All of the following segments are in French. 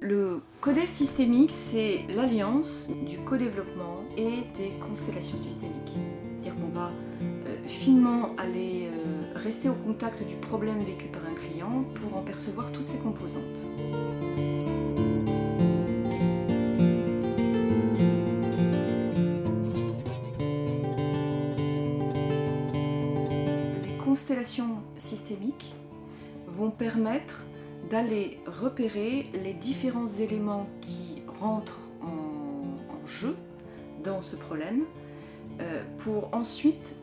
Le codex systémique, c'est l'alliance du co-développement et des constellations systémiques. C'est-à-dire qu'on va finement aller rester au contact du problème vécu par un client pour en percevoir toutes ses composantes. Les constellations systémiques vont permettre d'aller repérer les différents éléments qui rentrent en jeu dans ce problème pour ensuite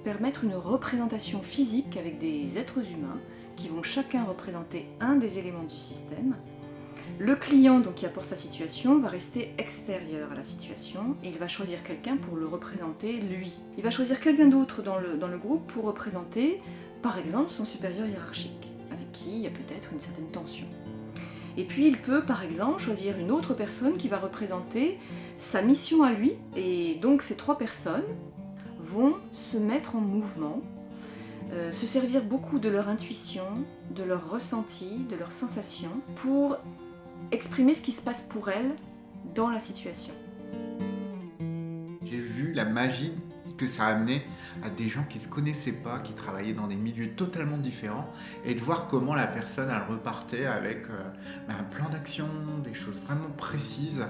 permettre une représentation physique avec des êtres humains qui vont chacun représenter un des éléments du système. Le client donc, qui apporte sa situation va rester extérieur à la situation et il va choisir quelqu'un pour le représenter lui. Il va choisir quelqu'un d'autre dans le groupe pour représenter par exemple son supérieur hiérarchique, avec qui il y a peut-être une certaine tension. Et puis il peut par exemple choisir une autre personne qui va représenter sa mission à lui, et donc ces trois personnes vont se mettre en mouvement, se servir beaucoup de leur intuition, de leur ressenti, de leurs sensations, pour exprimer ce qui se passe pour elles dans la situation. J'ai vu la magie que ça a amené à des gens qui ne se connaissaient pas, qui travaillaient dans des milieux totalement différents, et de voir comment la personne elle repartait avec un plan d'action, des choses vraiment précises,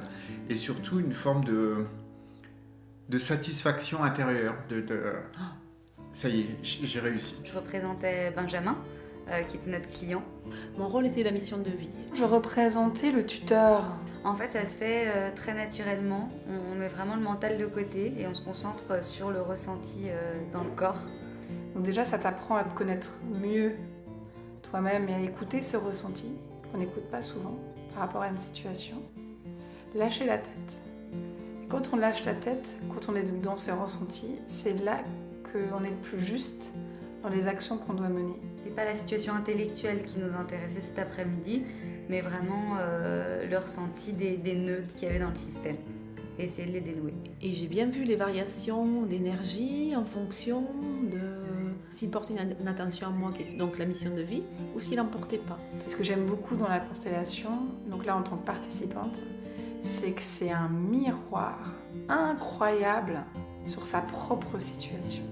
et surtout une forme de satisfaction intérieure, ça y est, j'ai réussi. Je représentais Benjamin, qui était notre client. Mon rôle était la mission de vie. Je représentais le tuteur. En fait, ça se fait très naturellement. On met vraiment le mental de côté et on se concentre sur le ressenti dans le corps. Donc déjà, ça t'apprend à te connaître mieux toi-même et à écouter ces ressentis qu'on n'écoute pas souvent par rapport à une situation. Lâcher la tête. Et quand on lâche la tête, quand on est dans ces ressentis, c'est là qu'on est le plus juste dans les actions qu'on doit mener. C'est pas la situation intellectuelle qui nous intéressait cet après-midi, mais vraiment le ressenti des nœuds qu'il y avait dans le système. Et essayer de les dénouer. Et j'ai bien vu les variations d'énergie en fonction de s'il portait une attention à moi, qui est donc la mission de vie, ou s'il n'en portait pas. Et ce que j'aime beaucoup dans la constellation, donc là en tant que participante, c'est que c'est un miroir incroyable sur sa propre situation.